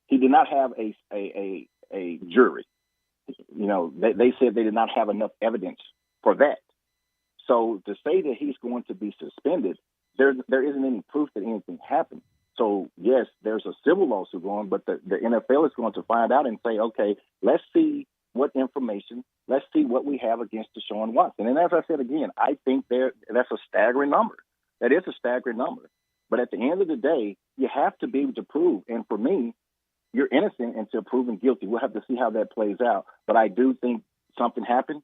He did not have a jury. They said they did not have enough evidence for that. So to say that he's going to be suspended, there isn't any proof that anything happened. So, yes, there's a civil lawsuit going, but the NFL is going to find out and say, okay, let's see what information, let's see what we have against Deshaun Watson. And as I said again, I think that's a staggering number. That is a staggering number. But at the end of the day, you have to be able to prove. And for me, you're innocent until proven guilty. We'll have to see how that plays out. But I do think something happened,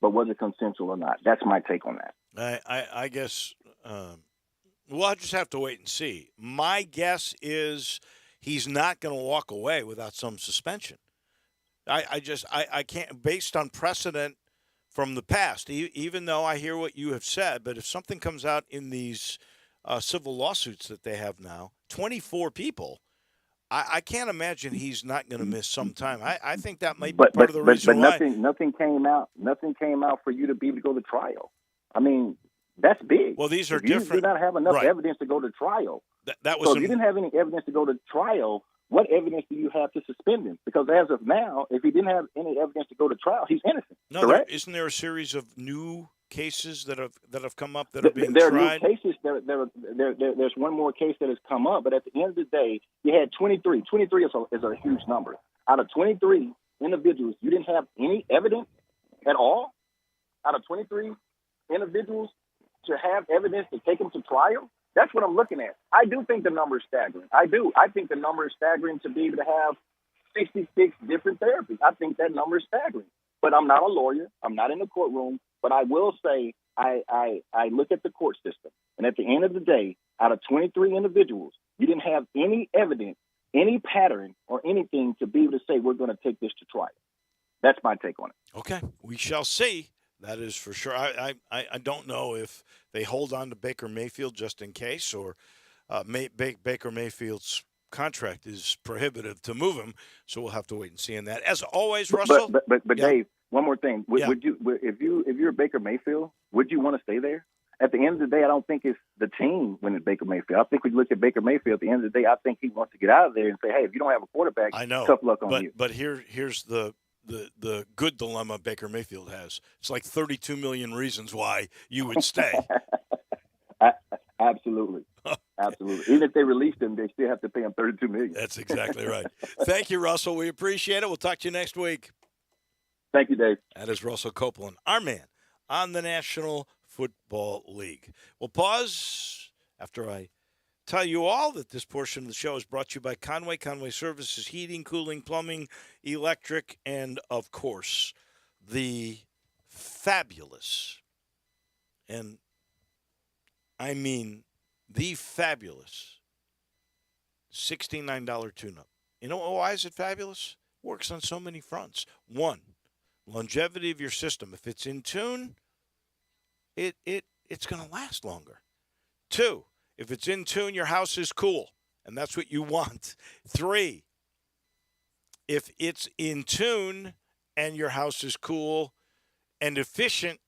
but was it consensual or not? That's my take on that. I guess we'll just have to wait and see. My guess is he's not going to walk away without some suspension. I can't, based on precedent from the past, even though I hear what you have said, but if something comes out in these civil lawsuits that they have now, 24 people, I can't imagine he's not going to miss some time. I think that might be part of the reason why. But nothing came out. Nothing came out for you to be able to go to trial. I mean, that's big. Well, these are if different. You did not have enough right. evidence to go to trial. That was. So if you didn't have any evidence to go to trial, what evidence do you have to suspend him? Because as of now, if he didn't have any evidence to go to trial, he's innocent. No, correct? Isn't there a series of new cases that have come up that are being there tried? Are new cases. There's one more case that has come up, but at the end of the day, you had 23. 23 is a huge number. Out of 23 individuals, you didn't have any evidence at all? Out of 23 individuals to have evidence to take them to trial? That's what I'm looking at. I do think the number is staggering. I do. I think the number is staggering to be able to have 66 different therapies. I think that number is staggering. But I'm not a lawyer. I'm not in the courtroom. But I will say I look at the court system. And at the end of the day, out of 23 individuals, you didn't have any evidence, any pattern, or anything to be able to say we're going to take this to trial. That's my take on it. Okay. We shall see. That is for sure. I don't know if they hold on to Baker Mayfield just in case, or Baker Mayfield's contract is prohibitive to move him. So we'll have to wait and see on that. As always, Russell. But yeah. Dave, one more thing. Yeah. Would you, if you're Baker Mayfield, would you want to stay there? At the end of the day, I don't think it's the team when it's Baker Mayfield. I think we look at Baker Mayfield. At the end of the day, I think he wants to get out of there and say, "Hey, if you don't have a quarterback, I know. tough luck on you." But here's the good dilemma Baker Mayfield has. It's like 32 million reasons why you would stay. Absolutely. Absolutely. Even if they released him, they still have to pay him $32 million. That's exactly right. Thank you, Russell. We appreciate it. We'll talk to you next week. Thank you, Dave. That is Russell Copeland, our man on the National Football League. We'll pause after I tell you all that this portion of the show is brought to you by Conway Services, heating, cooling, plumbing, electric, and, of course, the fabulous, and I mean the fabulous $69 tune-up. You know why is it fabulous? Works on so many fronts. One, longevity of your system. If it's in tune, it's going to last longer. Two, if it's in tune, your house is cool, and that's what you want. Three, if it's in tune and your house is cool and efficient,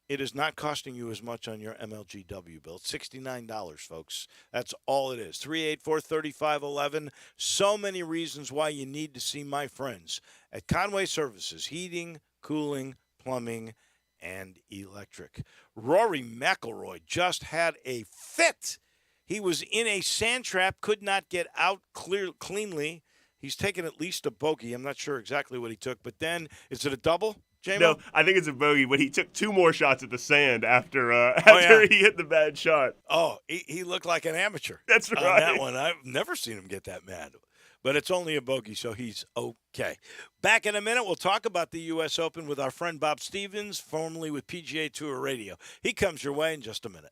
it is not costing you as much on your MLGW bill. It's $69, folks. That's all it is. 384-3511. So many reasons why you need to see my friends at Conway Services, heating, cooling, plumbing, and electric. Rory McIlroy just had a fit. He was in a sand trap, could not get out cleanly. He's taken at least a bogey. I'm not sure exactly what he took, but then, is it a double, J-Mo? No, I think it's a bogey, but he took two more shots at the sand after he hit the bad shot. Oh, he looked like an amateur. That's right. On that one. I've never seen him get that mad. But it's only a bogey, so he's okay. Back in a minute, we'll talk about the U.S. Open with our friend Bob Stevens, formerly with PGA Tour Radio. He comes your way in just a minute.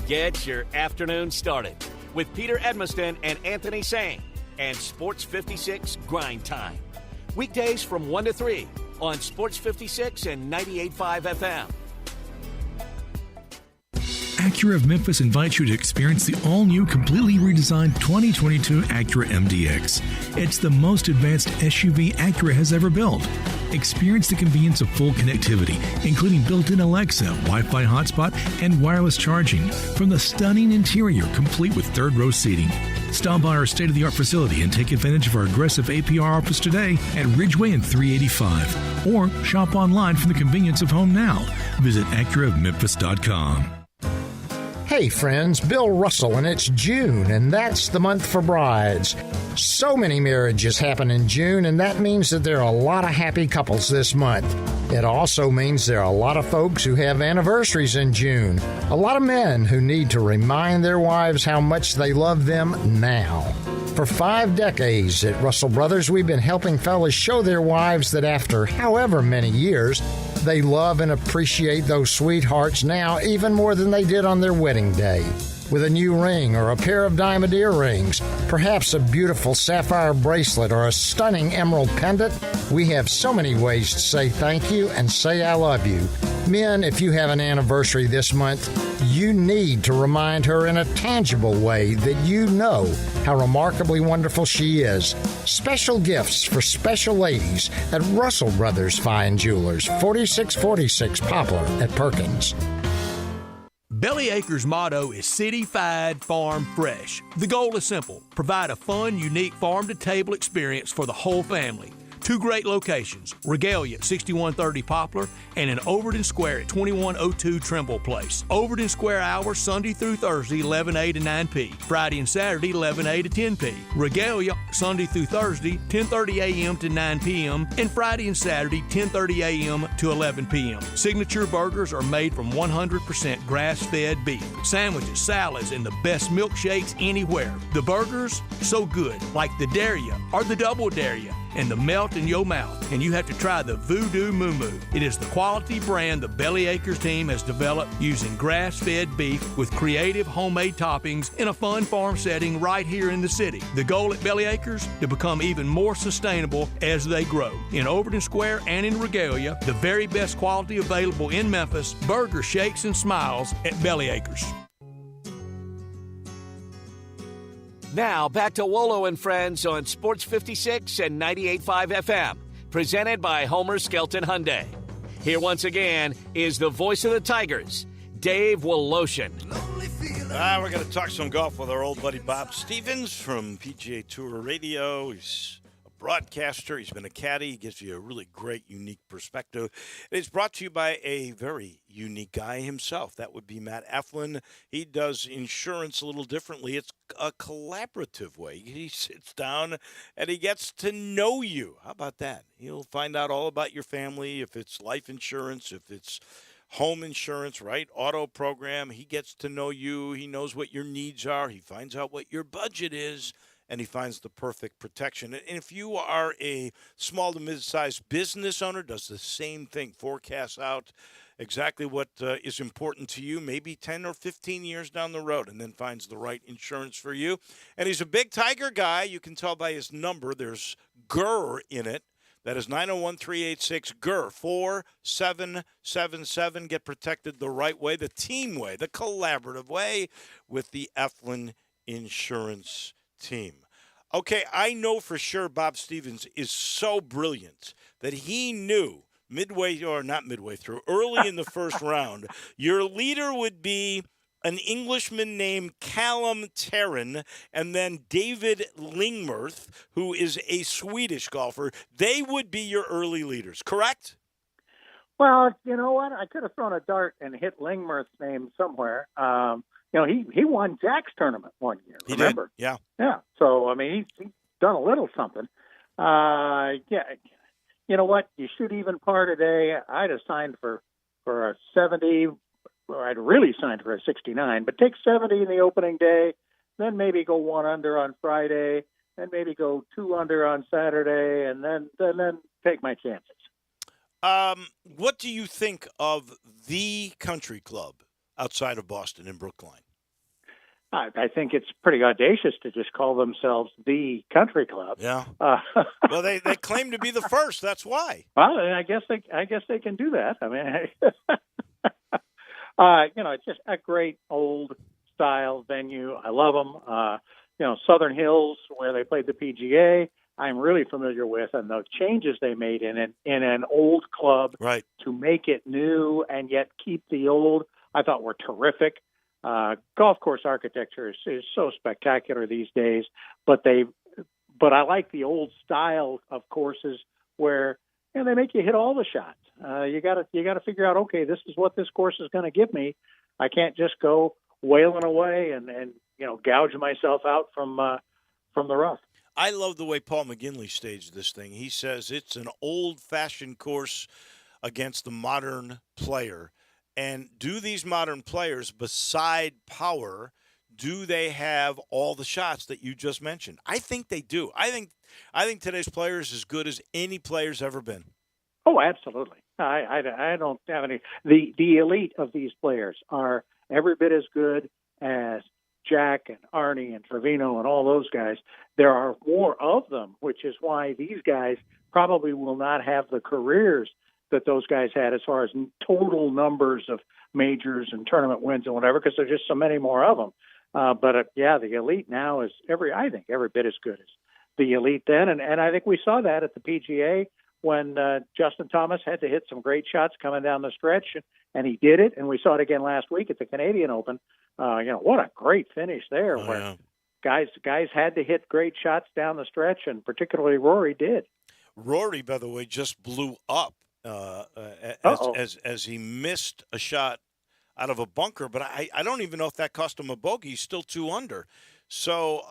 Get your afternoon started with Peter Edmiston and Anthony Sang and Sports 56 Grind Time. Weekdays from 1 to 3 on Sports 56 and 98.5 FM. Acura of Memphis invites you to experience the all-new, completely redesigned 2022 Acura MDX. It's the most advanced SUV Acura has ever built. Experience the convenience of full connectivity, including built-in Alexa, Wi-Fi hotspot, and wireless charging, from the stunning interior complete with third-row seating. Stop by our state-of-the-art facility and take advantage of our aggressive APR offers today at Ridgeway and 385. Or shop online from the convenience of home now. Visit AcuraofMemphis.com. Hey friends, Bill Russell, and it's June, and that's the month for brides. So many marriages happen in June, and that means that there are a lot of happy couples this month. It also means there are a lot of folks who have anniversaries in June. A lot of men who need to remind their wives how much they love them now. For 5 decades at Russell Brothers, we've been helping fellas show their wives that after however many years, they love and appreciate those sweethearts now even more than they did on their wedding day. with a new ring or a pair of diamond earrings, perhaps a beautiful sapphire bracelet or a stunning emerald pendant, we have so many ways to say thank you and say I love you. Men, if you have an anniversary this month, you need to remind her in a tangible way that you know how remarkably wonderful she is. Special gifts for special ladies at Russell Brothers Fine Jewelers, 4646 Poplar at Perkins. Bellyacre's motto is City-Fied Farm Fresh. The goal is simple: provide a fun, unique farm-to-table experience for the whole family. 2 great locations, Regalia at 6130 Poplar and in Overton Square at 2102 Trimble Place. Overton Square hours Sunday through Thursday 11A to 9P, Friday and Saturday 11A to 10P. Regalia Sunday through Thursday 10:30 a.m. to 9 p.m. and Friday and Saturday 10:30 a.m. to 11 p.m. Signature burgers are made from 100% grass-fed beef. Sandwiches, salads, and the best milkshakes anywhere. The burgers, so good, like the Daria or the Double Daria, and the melt in your mouth. And you have to try the Voodoo Moo Moo. It is the quality brand the Bellyacres team has developed using grass-fed beef with creative homemade toppings in a fun farm setting right here in the city. The goal at Bellyacres, to become even more sustainable as they grow. In Overton Square and in Regalia, the very best quality available in Memphis, burger shakes and smiles at Bellyacres. Now, back to Wolo and Friends on Sports 56 and 98.5 FM, presented by Homer Skelton Hyundai. Here once again is the voice of the Tigers, Dave Woloshin. We're going to talk some golf with our old buddy Bob Stevens from PGA Tour Radio. He's a broadcaster. He's been a caddy. He gives you a really great, unique perspective. It's brought to you by a very unique guy himself. That would be Matt Eflin. He does insurance a little differently. It's a collaborative way. He sits down and he gets to know you. How about that? He'll find out all about your family, if it's life insurance, if it's home insurance, right? Auto program. He gets to know you. He knows what your needs are. He finds out what your budget is, and he finds the perfect protection. And if you are a small to mid-sized business owner, does the same thing. Forecasts out exactly what is important to you, maybe 10 or 15 years down the road, and then finds the right insurance for you. And he's a big Tiger guy. You can tell by his number. There's GER in it. That is 901-386-GER, 4777. Get protected the right way, the team way, the collaborative way with the Eflin Insurance Team. Okay, I know for sure Bob Stevens is so brilliant that he knew early in the first round, your leader would be an Englishman named Callum Tarren, and then David Lingmerth, who is a Swedish golfer. They would be your early leaders, correct? Well, you know what? I could have thrown a dart and hit Lingmerth's name somewhere. He won Jack's tournament one year, remember? He did, yeah. Yeah, so, I mean, he's done a little something. Yeah, you know what? You shoot even par today. I'd have signed for a 70. Well, I'd really signed for a 69, but take 70 in the opening day, then maybe go 1 under on Friday, then maybe go 2 under on Saturday, and then take my chances. What do you think of the country club outside of Boston in Brookline? I think it's pretty audacious to just call themselves the country club. Yeah. Well, they claim to be the first. That's why. Well, I guess they can do that. I mean, it's just a great old style venue. I love them. Southern Hills, where they played the PGA, I'm really familiar with, and the changes they made in an old club right. to make it new and yet keep the old, I thought were terrific. Golf course architecture is so spectacular these days, but I like the old style of courses where they make you hit all the shots. You got to figure out, okay, this is what this course is going to give me. I can't just go wailing away and gouge myself out from the rough. I love the way Paul McGinley staged this thing. He says it's an old-fashioned course against the modern player. And do these modern players, beside power, do they have all the shots that you just mentioned? I think they do. I think today's player is as good as any player's ever been. Oh, absolutely. I don't have any. The elite of these players are every bit as good as Jack and Arnie and Trevino and all those guys, there are more of them, which is why these guys probably will not have the careers that those guys had as far as total numbers of majors and tournament wins and whatever, because there's just so many more of them. The elite now is I think every bit as good as the elite then. And I think we saw that at the PGA when Justin Thomas had to hit some great shots coming down the stretch, and he did it. And we saw it again last week at the Canadian Open. What a great finish there, where guys had to hit great shots down the stretch, and particularly Rory did. Rory, by the way, just blew up as he missed a shot out of a bunker, but I don't even know if that cost him a bogey. He's still 2 under. So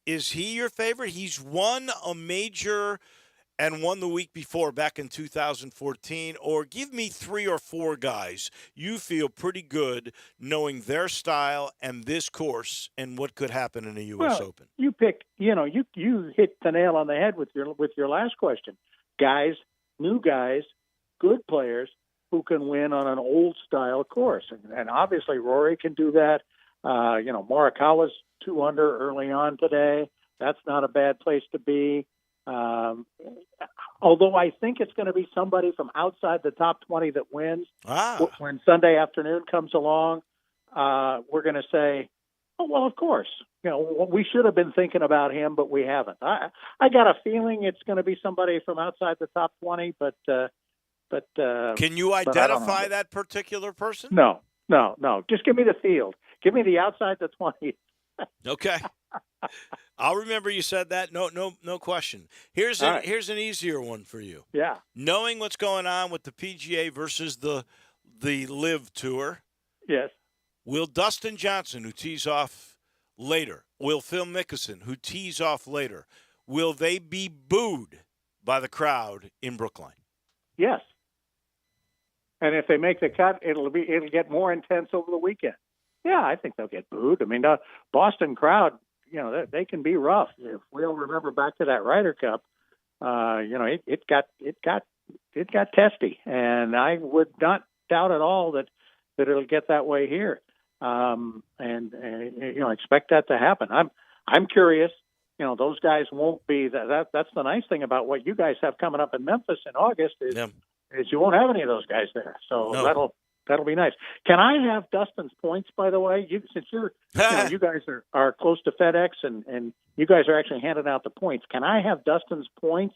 is he your favorite? He's won a major and won the week before back in 2014. Or give me 3 or 4 guys you feel pretty good knowing their style and this course and what could happen in a U.S. Open. You pick, you hit the nail on the head with your last question. Guys, new guys, good players who can win on an old style course. And obviously Rory can do that. Morikawa's 2 under early on today. That's not a bad place to be. Although I think it's going to be somebody from outside the top 20 that wins. When Sunday afternoon comes along, we're going to say, oh, well, of course. We should have been thinking about him, but we haven't. I got a feeling it's going to be somebody from outside the top 20, but can you identify that particular person? No. Just give me the field. Give me the outside the 20. Okay. I'll remember you said that. No question. Here's an easier one for you. Yeah. Knowing what's going on with the PGA versus the Live Tour. Yes. Will Dustin Johnson, who tees off later, will Phil Mickelson, who tees off later, will they be booed by the crowd in Brookline? Yes. And if they make the cut, it'll get more intense over the weekend. Yeah, I think they'll get booed. I mean, the Boston crowd, they can be rough. If we'll remember back to that Ryder Cup, it got testy, and I would not doubt at all that it'll get that way here. Expect that to happen. I'm curious. Those guys won't be that's the nice thing about what you guys have coming up in Memphis in August is you won't have any of those guys there. So that'll be nice. Can I have Dustin's points, by the way? Since you guys are close to FedEx and you guys are actually handing out the points, can I have Dustin's points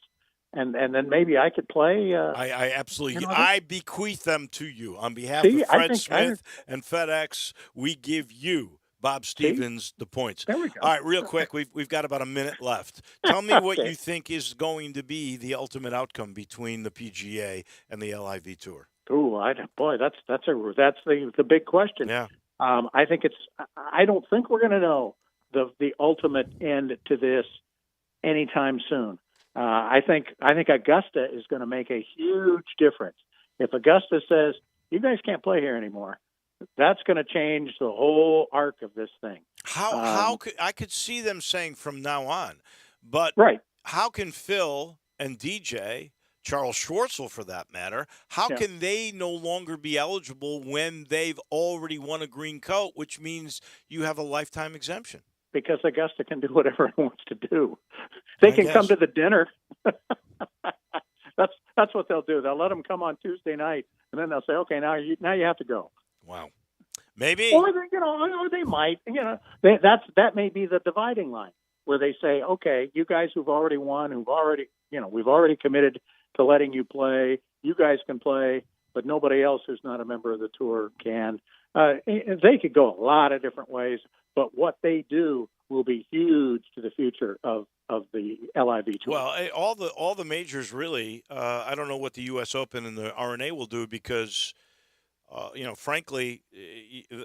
and then maybe I could play? I absolutely. I bequeath them to you on behalf of Fred Smith and FedEx. We give you, Bob Stevens, the points. There we go. All right, real quick, we've got about a minute left. Tell me what you think is going to be the ultimate outcome between the PGA and the LIV Tour. Oh, that's the big question. Yeah. I don't think we're going to know the ultimate end to this anytime soon. I think Augusta is going to make a huge difference. If Augusta says you guys can't play here anymore, that's going to change the whole arc of this thing. How could I could see them saying from now on, but how can Phil and DJ, Charles Schwartzel for that matter, how can they no longer be eligible when they've already won a green coat, which means you have a lifetime exemption? Because Augusta can do whatever it wants to do. They can come to the dinner. That's what they'll do. They'll let them come on Tuesday night, and then they'll say, "Okay, now you have to go." Wow, maybe. Or they might. That may be the dividing line where they say, "Okay, you guys who've already won, we've already committed to letting you play. You guys can play, but nobody else who's not a member of the tour can." They could go a lot of different ways, but what they do will be huge to the future of the LIV Tour. Well, all the majors really. I don't know what the U.S. Open and the RNA will do because, frankly,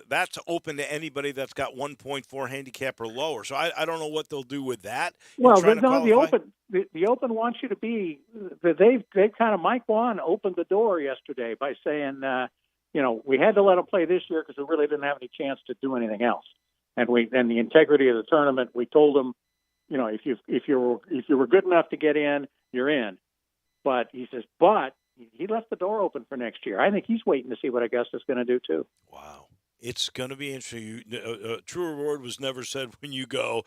that's open to anybody that's got 1.4 handicap or lower. So I don't know what they'll do with that. Well, the Open wants you to be. They've kind of Mike Wan opened the door yesterday by saying, we had to let them play this year because we really didn't have any chance to do anything else. And the integrity of the tournament, we told them, if you were good enough to get in, you're in. But he says, he left the door open for next year. I think he's waiting to see what Augusta's going to do too. Wow, It's going to be interesting. True reward was never said when you go,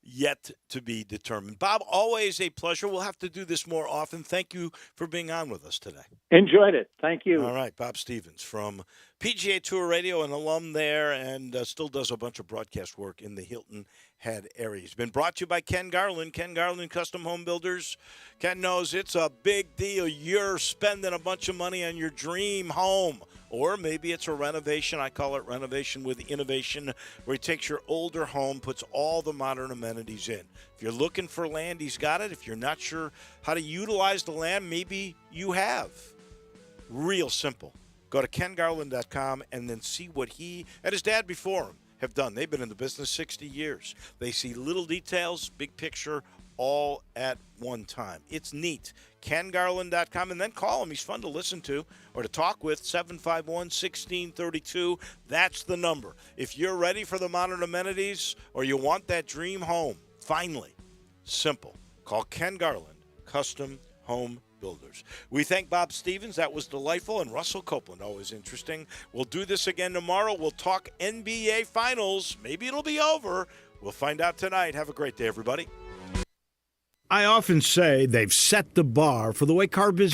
yet to be determined. Bob, always a pleasure. We'll have to do this more often. Thank you for being on with us today. Enjoyed it. Thank you. All right, Bob Stevens from PGA Tour Radio, an alum there, and still does a bunch of broadcast work in the Hilton Head area. He's been brought to you by Ken Garland, Ken Garland Custom Home Builders. Ken knows it's a big deal. You're spending a bunch of money on your dream home. Or maybe it's a renovation. I call it renovation with innovation, where he takes your older home, puts all the modern amenities in. If you're looking for land, he's got it. If you're not sure how to utilize the land, maybe you have. Real simple. Go to kengarland.com and then see what he and his dad before him have done. They've been in the business 60 years. They see little details, big picture, all at one time. It's neat. KenGarland.com, and then call him. He's fun to listen to or to talk with, 751-1632. That's the number. If you're ready for the modern amenities or you want that dream home, finally, simple. Call Ken Garland, Custom Home Builders. We thank Bob Stevens. That was delightful. And Russell Copeland, always interesting. We'll do this again tomorrow. We'll talk NBA Finals. Maybe it'll be over. We'll find out tonight. Have a great day, everybody. I often say they've set the bar for the way car business